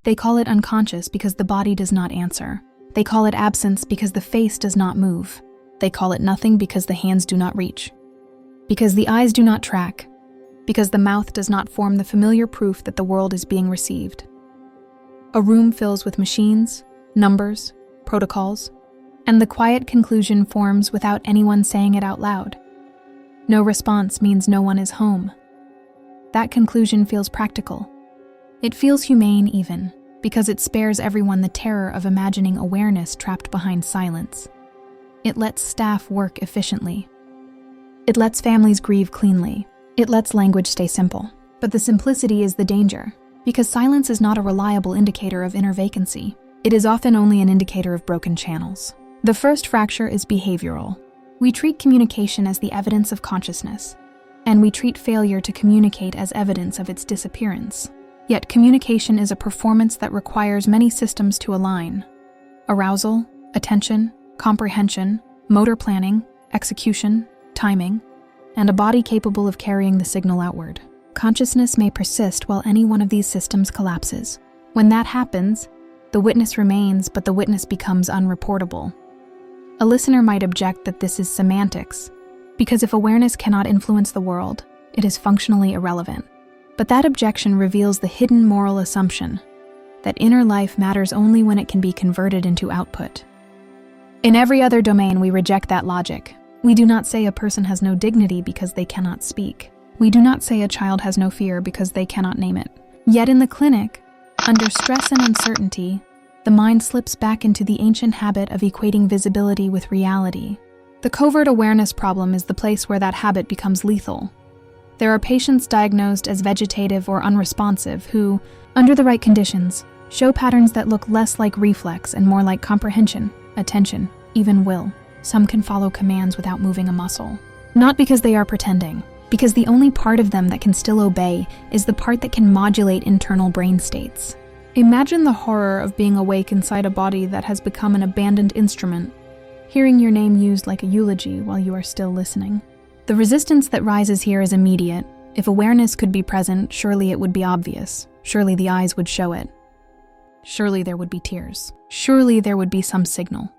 They call it unconscious because the body does not answer. They call it absence because the face does not move. They call it nothing because the hands do not reach. Because the eyes do not track. Because the mouth does not form the familiar proof that the world is being received. A room fills with machines, numbers, protocols, and the quiet conclusion forms without anyone saying it out loud. No response means no one is home. That conclusion feels practical. It feels humane even, because it spares everyone the terror of imagining awareness trapped behind silence. It lets staff work efficiently. It lets families grieve cleanly. It lets language stay simple. But the simplicity is the danger, because silence is not a reliable indicator of inner vacancy. It is often only an indicator of broken channels. The first fracture is behavioral. We treat communication as the evidence of consciousness, and we treat failure to communicate as evidence of its disappearance. Yet communication is a performance that requires many systems to align: arousal, attention, comprehension, motor planning, execution, timing, and a body capable of carrying the signal outward. Consciousness may persist while any one of these systems collapses. When that happens, the witness remains, but the witness becomes unreportable. A listener might object that this is semantics, because if awareness cannot influence the world, it is functionally irrelevant. But that objection reveals the hidden moral assumption that inner life matters only when it can be converted into output. In every other domain, we reject that logic. We do not say a person has no dignity because they cannot speak. We do not say a child has no fear because they cannot name it. Yet in the clinic, under stress and uncertainty, the mind slips back into the ancient habit of equating visibility with reality. The covert awareness problem is the place where that habit becomes lethal. There are patients diagnosed as vegetative or unresponsive who, under the right conditions, show patterns that look less like reflex and more like comprehension, attention, even will. Some can follow commands without moving a muscle. Not because they are pretending, because the only part of them that can still obey is the part that can modulate internal brain states. Imagine the horror of being awake inside a body that has become an abandoned instrument, hearing your name used like a eulogy while you are still listening. The resistance that rises here is immediate. If awareness could be present, surely it would be obvious. Surely the eyes would show it. Surely there would be tears. Surely there would be some signal.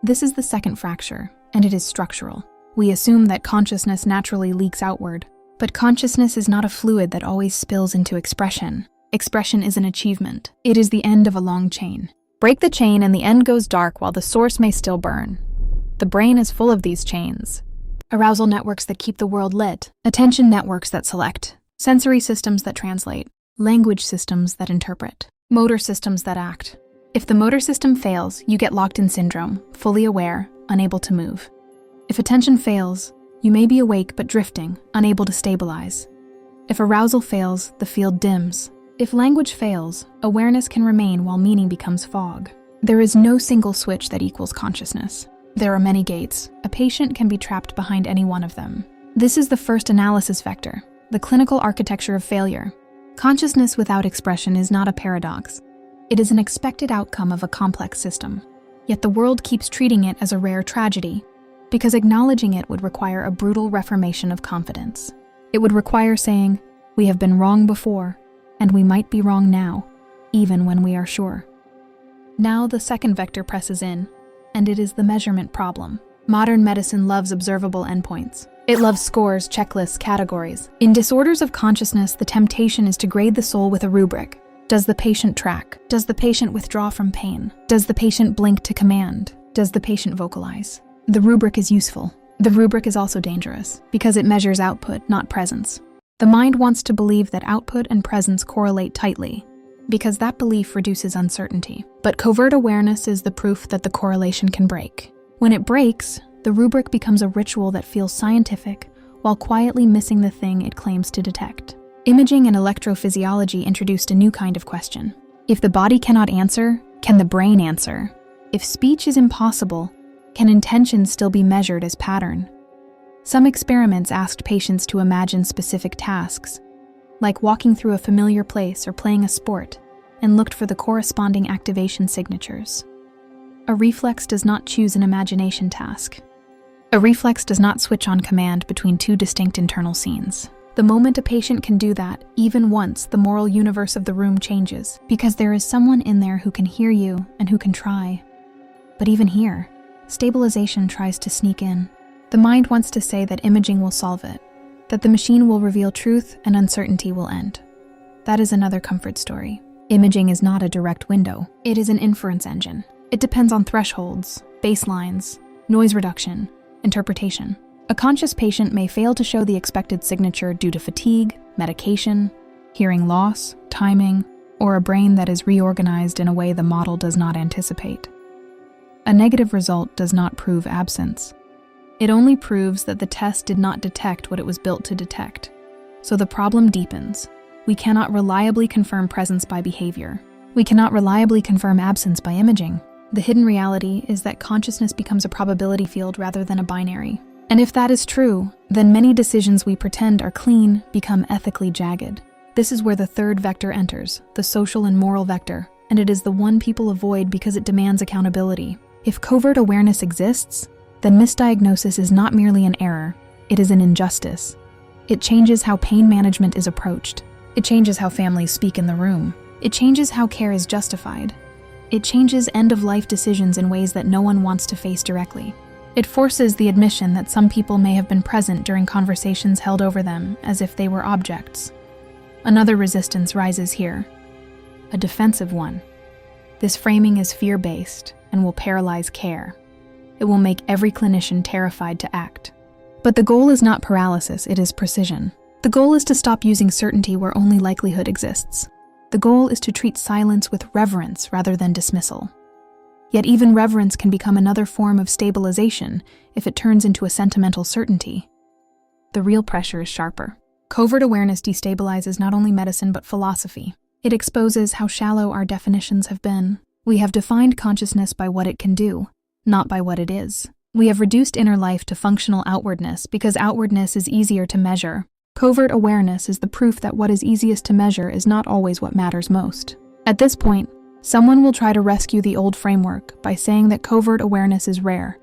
This is the second fracture, and it is structural. We assume that consciousness naturally leaks outward, but consciousness is not a fluid that always spills into expression. Expression is an achievement. It is the end of a long chain. Break the chain and the end goes dark while the source may still burn. The brain is full of these chains. Arousal networks that keep the world lit, attention networks that select, sensory systems that translate, language systems that interpret, motor systems that act. If the motor system fails, you get locked in syndrome, fully aware, unable to move. If attention fails, you may be awake but drifting, unable to stabilize. If arousal fails, the field dims. If language fails, awareness can remain while meaning becomes fog. There is no single switch that equals consciousness. There are many gates. A patient can be trapped behind any one of them. This is the first analysis vector, the clinical architecture of failure. Consciousness without expression is not a paradox. It is an expected outcome of a complex system. Yet the world keeps treating it as a rare tragedy, because acknowledging it would require a brutal reformation of confidence. It would require saying, "We have been wrong before, and we might be wrong now, even when we are sure." Now the second vector presses in, and it is the measurement problem. Modern medicine loves observable endpoints. It loves scores, checklists, categories. In disorders of consciousness, the temptation is to grade the soul with a rubric. Does the patient track? Does the patient withdraw from pain? Does the patient blink to command? Does the patient vocalize? The rubric is useful. The rubric is also dangerous, because it measures output, not presence. The mind wants to believe that output and presence correlate tightly, because that belief reduces uncertainty. But covert awareness is the proof that the correlation can break. When it breaks, the rubric becomes a ritual that feels scientific while quietly missing the thing it claims to detect. Imaging and electrophysiology introduced a new kind of question. If the body cannot answer, can the brain answer? If speech is impossible, can intention still be measured as pattern? Some experiments asked patients to imagine specific tasks, like walking through a familiar place or playing a sport, and looked for the corresponding activation signatures. A reflex does not choose an imagination task. A reflex does not switch on command between two distinct internal scenes. The moment a patient can do that, even once, the moral universe of the room changes, because there is someone in there who can hear you and who can try. But even here, stabilization tries to sneak in. The mind wants to say that imaging will solve it, that the machine will reveal truth and uncertainty will end. That is another comfort story. Imaging is not a direct window. It is an inference engine. It depends on thresholds, baselines, noise reduction, interpretation. A conscious patient may fail to show the expected signature due to fatigue, medication, hearing loss, timing, or a brain that is reorganized in a way the model does not anticipate. A negative result does not prove absence. It only proves that the test did not detect what it was built to detect. So the problem deepens. We cannot reliably confirm presence by behavior. We cannot reliably confirm absence by imaging. The hidden reality is that consciousness becomes a probability field rather than a binary. And if that is true, then many decisions we pretend are clean become ethically jagged. This is where the third vector enters, the social and moral vector, and it is the one people avoid because it demands accountability. If covert awareness exists, then misdiagnosis is not merely an error, it is an injustice. It changes how pain management is approached. It changes how families speak in the room. It changes how care is justified. It changes end-of-life decisions in ways that no one wants to face directly. It forces the admission that some people may have been present during conversations held over them as if they were objects. Another resistance rises here, a defensive one. This framing is fear-based and will paralyze care. It will make every clinician terrified to act. But the goal is not paralysis, it is precision. The goal is to stop using certainty where only likelihood exists. The goal is to treat silence with reverence rather than dismissal. Yet even reverence can become another form of stabilization if it turns into a sentimental certainty. The real pressure is sharper. Covert awareness destabilizes not only medicine but philosophy. It exposes how shallow our definitions have been. We have defined consciousness by what it can do, not by what it is. We have reduced inner life to functional outwardness because outwardness is easier to measure. Covert awareness is the proof that what is easiest to measure is not always what matters most. At this point, someone will try to rescue the old framework by saying that covert awareness is rare,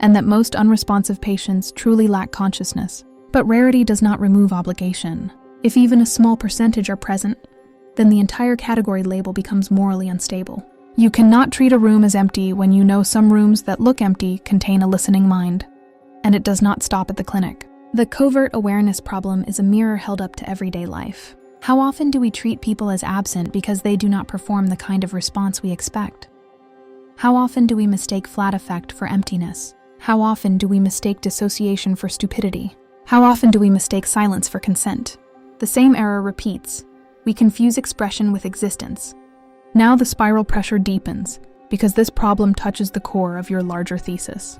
and that most unresponsive patients truly lack consciousness. But rarity does not remove obligation. If even a small percentage are present, then the entire category label becomes morally unstable. You cannot treat a room as empty when you know some rooms that look empty contain a listening mind. And it does not stop at the clinic. The covert awareness problem is a mirror held up to everyday life. How often do we treat people as absent because they do not perform the kind of response we expect? How often do we mistake flat affect for emptiness? How often do we mistake dissociation for stupidity? How often do we mistake silence for consent? The same error repeats. We confuse expression with existence. Now the spiral pressure deepens because this problem touches the core of your larger thesis.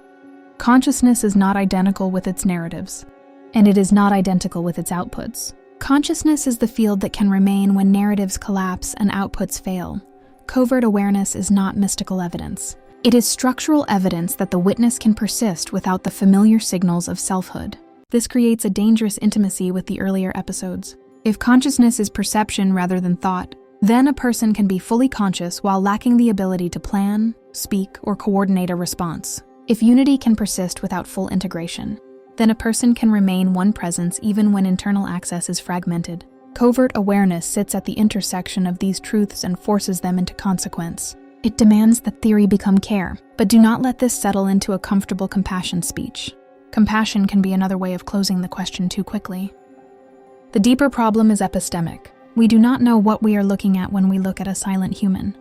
Consciousness is not identical with its narratives, and it is not identical with its outputs. Consciousness is the field that can remain when narratives collapse and outputs fail. Covert awareness is not mystical evidence. It is structural evidence that the witness can persist without the familiar signals of selfhood. This creates a dangerous intimacy with the earlier episodes. If consciousness is perception rather than thought, then a person can be fully conscious while lacking the ability to plan, speak, or coordinate a response. If unity can persist without full integration, then a person can remain one presence even when internal access is fragmented. Covert awareness sits at the intersection of these truths and forces them into consequence. It demands that theory become care, but do not let this settle into a comfortable compassion speech. Compassion can be another way of closing the question too quickly. The deeper problem is epistemic. We do not know what we are looking at when we look at a silent human.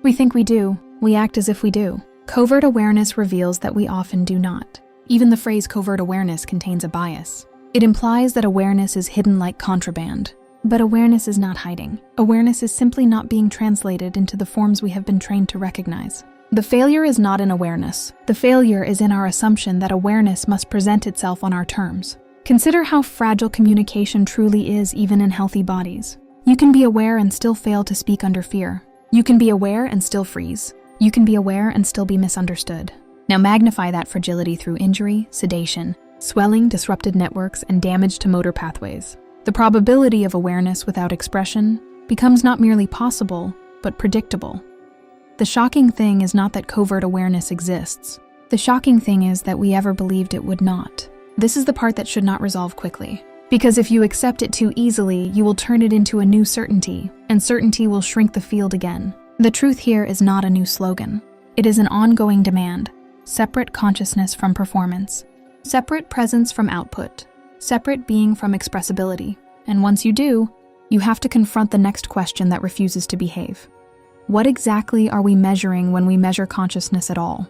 We think we do. We act as if we do. Covert awareness reveals that we often do not. Even the phrase covert awareness contains a bias. It implies that awareness is hidden like contraband. But awareness is not hiding. Awareness is simply not being translated into the forms we have been trained to recognize. The failure is not in awareness. The failure is in our assumption that awareness must present itself on our terms. Consider how fragile communication truly is even in healthy bodies. You can be aware and still fail to speak under fear. You can be aware and still freeze. You can be aware and still be misunderstood. Now magnify that fragility through injury, sedation, swelling, disrupted networks, and damage to motor pathways. The probability of awareness without expression becomes not merely possible, but predictable. The shocking thing is not that covert awareness exists. The shocking thing is that we ever believed it would not. This is the part that should not resolve quickly. Because if you accept it too easily, you will turn it into a new certainty, and certainty will shrink the field again. The truth here is not a new slogan. It is an ongoing demand. Separate consciousness from performance. Separate presence from output. Separate being from expressibility. And once you do, you have to confront the next question that refuses to behave. What exactly are we measuring when we measure consciousness at all?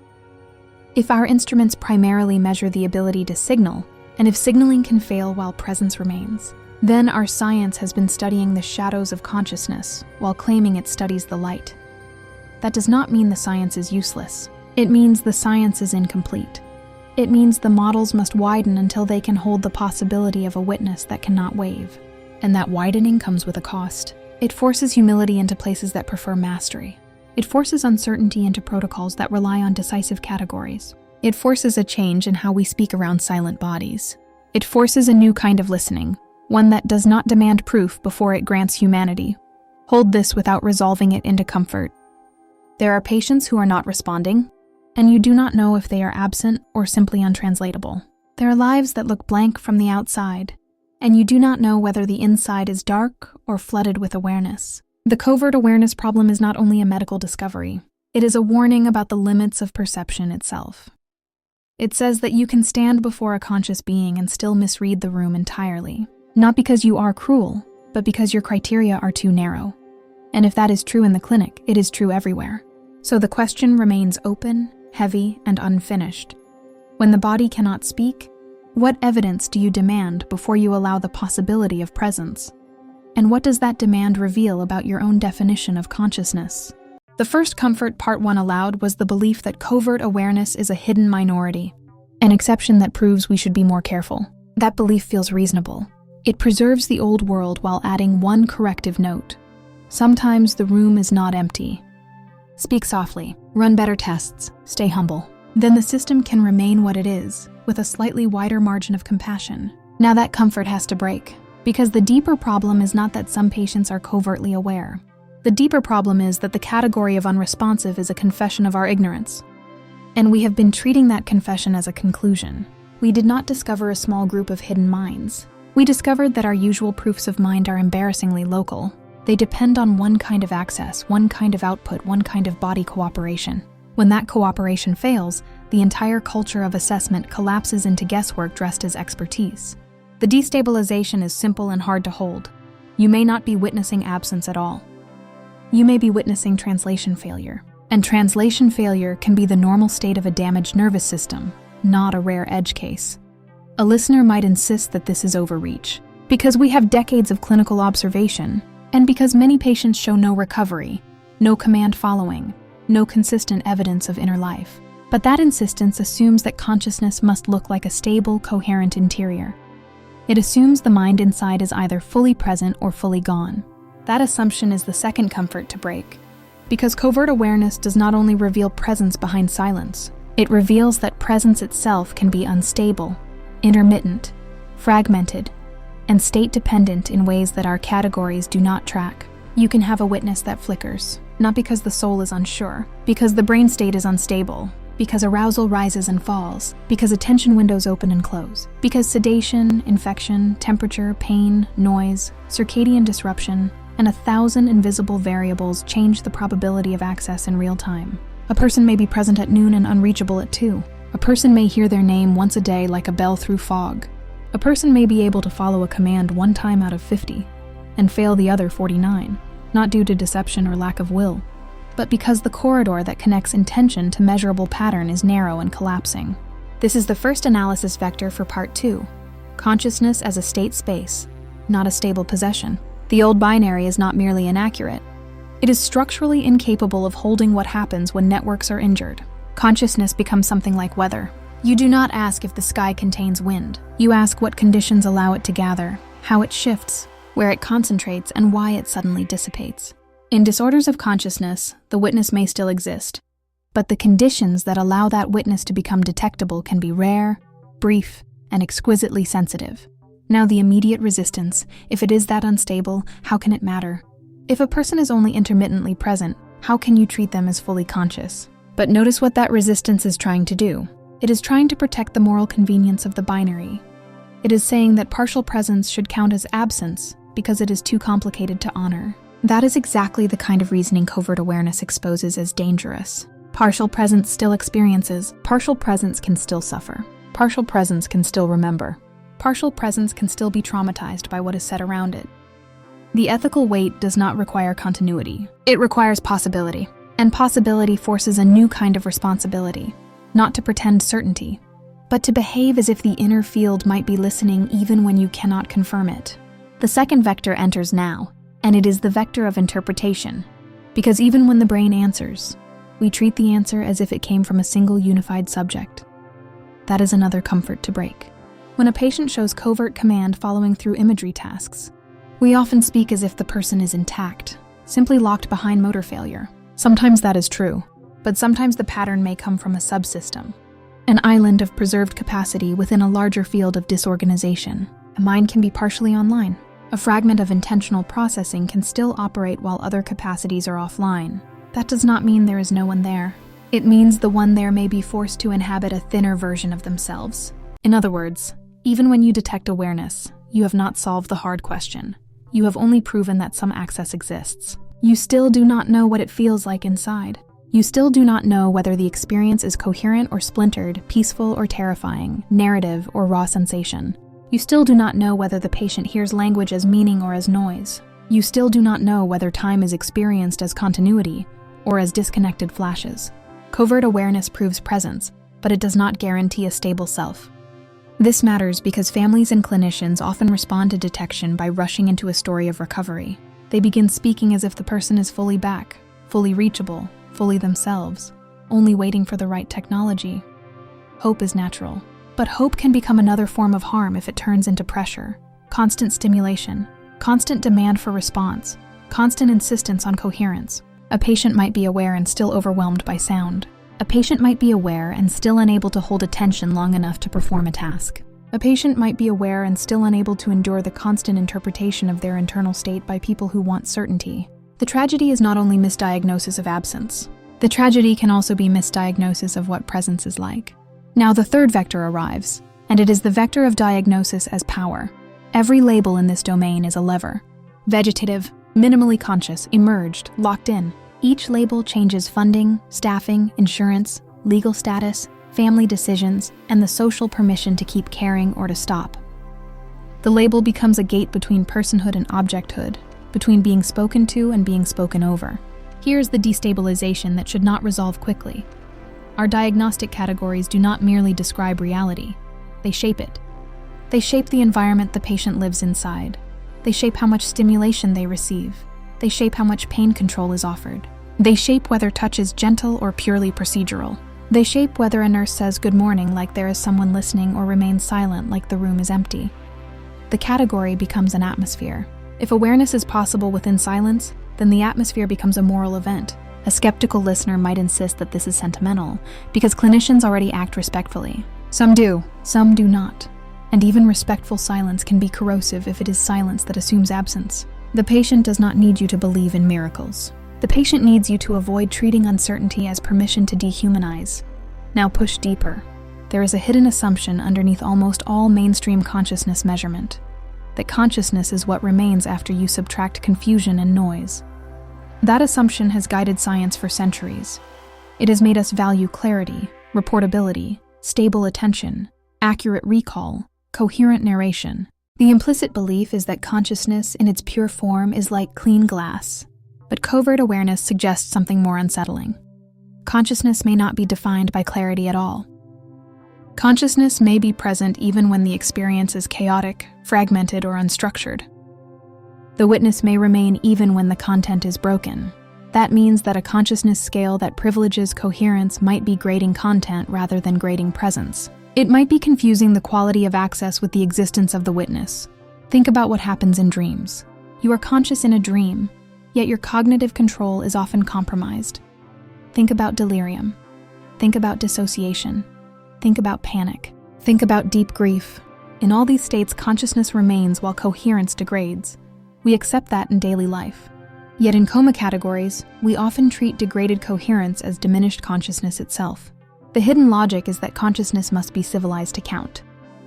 If our instruments primarily measure the ability to signal, and if signaling can fail while presence remains, then our science has been studying the shadows of consciousness while claiming it studies the light. That does not mean the science is useless. It means the science is incomplete. It means the models must widen until they can hold the possibility of a witness that cannot wave. And that widening comes with a cost. It forces humility into places that prefer mastery. It forces uncertainty into protocols that rely on decisive categories. It forces a change in how we speak around silent bodies. It forces a new kind of listening, one that does not demand proof before it grants humanity. Hold this without resolving it into comfort. There are patients who are not responding, and you do not know if they are absent or simply untranslatable. There are lives that look blank from the outside, and you do not know whether the inside is dark or flooded with awareness. The covert awareness problem is not only a medical discovery, it is a warning about the limits of perception itself. It says that you can stand before a conscious being and still misread the room entirely, not because you are cruel, but because your criteria are too narrow. And if that is true in the clinic, it is true everywhere. So the question remains open, heavy, and unfinished. When the body cannot speak, what evidence do you demand before you allow the possibility of presence? And what does that demand reveal about your own definition of consciousness? The first comfort Part 1 allowed was the belief that covert awareness is a hidden minority, an exception that proves we should be more careful. That belief feels reasonable. It preserves the old world while adding one corrective note. Sometimes the room is not empty. Speak softly, run better tests, stay humble. Then the system can remain what it is, with a slightly wider margin of compassion. Now that comfort has to break, because the deeper problem is not that some patients are covertly aware. The deeper problem is that the category of unresponsive is a confession of our ignorance. And we have been treating that confession as a conclusion. We did not discover a small group of hidden minds. We discovered that our usual proofs of mind are embarrassingly local. They depend on one kind of access, one kind of output, one kind of body cooperation. When that cooperation fails, the entire culture of assessment collapses into guesswork dressed as expertise. The destabilization is simple and hard to hold. You may not be witnessing absence at all. You may be witnessing translation failure. And translation failure can be the normal state of a damaged nervous system, not a rare edge case. A listener might insist that this is overreach, because we have decades of clinical observation, and because many patients show no recovery, no command following, no consistent evidence of inner life. But that insistence assumes that consciousness must look like a stable, coherent interior. It assumes the mind inside is either fully present or fully gone. That assumption is the second comfort to break, because covert awareness does not only reveal presence behind silence, it reveals that presence itself can be unstable, intermittent, fragmented, and state-dependent in ways that our categories do not track. You can have a witness that flickers, not because the soul is unsure, because the brain state is unstable, because arousal rises and falls, because attention windows open and close, because sedation, infection, temperature, pain, noise, circadian disruption, and 1,000 invisible variables change the probability of access in real time. A person may be present at noon and unreachable at 2. A person may hear their name once a day like a bell through fog. A person may be able to follow a command 1 time out of 50 and fail the other 49, not due to deception or lack of will, but because the corridor that connects intention to measurable pattern is narrow and collapsing. This is the first analysis vector for Part 2, consciousness as a state space, not a stable possession. The old binary is not merely inaccurate. It is structurally incapable of holding what happens when networks are injured. Consciousness becomes something like weather. You do not ask if the sky contains wind. You ask what conditions allow it to gather, how it shifts, where it concentrates, and why it suddenly dissipates. In disorders of consciousness, the witness may still exist, but the conditions that allow that witness to become detectable can be rare, brief, and exquisitely sensitive. Now the immediate resistance, if it is that unstable, how can it matter? If a person is only intermittently present, how can you treat them as fully conscious? But notice what that resistance is trying to do. It is trying to protect the moral convenience of the binary. It is saying that partial presence should count as absence because it is too complicated to honor. That is exactly the kind of reasoning covert awareness exposes as dangerous. Partial presence still experiences. Partial presence can still suffer. Partial presence can still remember. Partial presence can still be traumatized by what is said around it. The ethical weight does not require continuity. It requires possibility. And possibility forces a new kind of responsibility. Not to pretend certainty, but to behave as if the inner field might be listening even when you cannot confirm it. The second vector enters now, and it is the vector of interpretation. Because even when the brain answers, we treat the answer as if it came from a single unified subject. That is another comfort to break. When a patient shows covert command following through imagery tasks, we often speak as if the person is intact, simply locked behind motor failure. Sometimes that is true, but sometimes the pattern may come from a subsystem, an island of preserved capacity within a larger field of disorganization. A mind can be partially online. A fragment of intentional processing can still operate while other capacities are offline. That does not mean there is no one there. It means the one there may be forced to inhabit a thinner version of themselves. In other words, even when you detect awareness, you have not solved the hard question. You have only proven that some access exists. You still do not know what it feels like inside. You still do not know whether the experience is coherent or splintered, peaceful or terrifying, narrative or raw sensation. You still do not know whether the patient hears language as meaning or as noise. You still do not know whether time is experienced as continuity or as disconnected flashes. Covert awareness proves presence, but it does not guarantee a stable self. This matters because families and clinicians often respond to detection by rushing into a story of recovery. They begin speaking as if the person is fully back, fully reachable, fully themselves, only waiting for the right technology. Hope is natural, but hope can become another form of harm if it turns into pressure, constant stimulation, constant demand for response, constant insistence on coherence. A patient might be aware and still overwhelmed by sound. A patient might be aware and still unable to hold attention long enough to perform a task. A patient might be aware and still unable to endure the constant interpretation of their internal state by people who want certainty. The tragedy is not only misdiagnosis of absence. The tragedy can also be misdiagnosis of what presence is like. Now the third vector arrives, and it is the vector of diagnosis as power. Every label in this domain is a lever. Vegetative, minimally conscious, emerged, locked in. Each label changes funding, staffing, insurance, legal status, family decisions, and the social permission to keep caring or to stop. The label becomes a gate between personhood and objecthood, between being spoken to and being spoken over. Here's the destabilization that should not resolve quickly. Our diagnostic categories do not merely describe reality, they shape it. They shape the environment the patient lives inside. They shape how much stimulation they receive. They shape how much pain control is offered. They shape whether touch is gentle or purely procedural. They shape whether a nurse says good morning like there is someone listening or remains silent like the room is empty. The category becomes an atmosphere. If awareness is possible within silence, then the atmosphere becomes a moral event. A skeptical listener might insist that this is sentimental, because clinicians already act respectfully. Some do, some do not. And even respectful silence can be corrosive if it is silence that assumes absence. The patient does not need you to believe in miracles. The patient needs you to avoid treating uncertainty as permission to dehumanize. Now push deeper. There is a hidden assumption underneath almost all mainstream consciousness measurement, that consciousness is what remains after you subtract confusion and noise. That assumption has guided science for centuries. It has made us value clarity, reportability, stable attention, accurate recall, coherent narration. The implicit belief is that consciousness in its pure form is like clean glass, but covert awareness suggests something more unsettling. Consciousness may not be defined by clarity at all. Consciousness may be present even when the experience is chaotic, fragmented, or unstructured. The witness may remain even when the content is broken. That means that a consciousness scale that privileges coherence might be grading content rather than grading presence. It might be confusing the quality of access with the existence of the witness. Think about what happens in dreams. You are conscious in a dream, yet your cognitive control is often compromised. Think about delirium. Think about dissociation. Think about panic. Think about deep grief. In all these states, consciousness remains while coherence degrades. We accept that in daily life. Yet in coma categories, we often treat degraded coherence as diminished consciousness itself. The hidden logic is that consciousness must be civilized to count.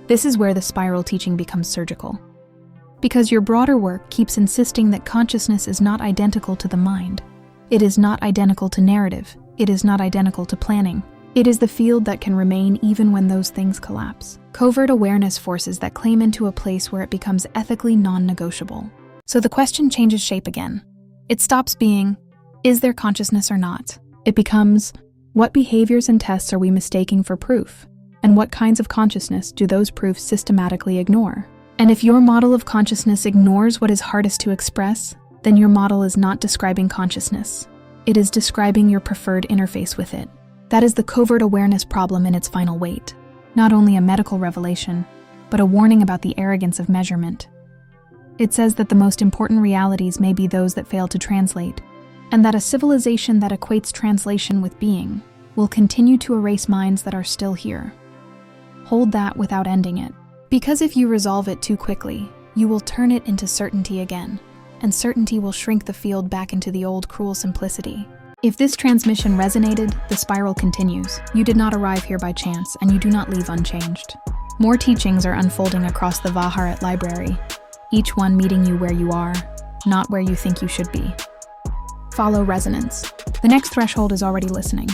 This is where the spiral teaching becomes surgical. Because your broader work keeps insisting that consciousness is not identical to the mind. It is not identical to narrative. It is not identical to planning. It is the field that can remain even when those things collapse. Covert awareness forces that claim into a place where it becomes ethically non-negotiable. So the question changes shape again. It stops being, is there consciousness or not? It becomes, what behaviors and tests are we mistaking for proof? And what kinds of consciousness do those proofs systematically ignore? And if your model of consciousness ignores what is hardest to express, then your model is not describing consciousness. It is describing your preferred interface with it. That is the covert awareness problem in its final weight. Not only a medical revelation, but a warning about the arrogance of measurement. It says that the most important realities may be those that fail to translate, and that a civilization that equates translation with being will continue to erase minds that are still here. Hold that without ending it. Because if you resolve it too quickly, you will turn it into certainty again, and certainty will shrink the field back into the old cruel simplicity. If this transmission resonated, the spiral continues. You did not arrive here by chance, and you do not leave unchanged. More teachings are unfolding across the Vaharat library, each one meeting you where you are, not where you think you should be. Follow resonance. The next threshold is already listening.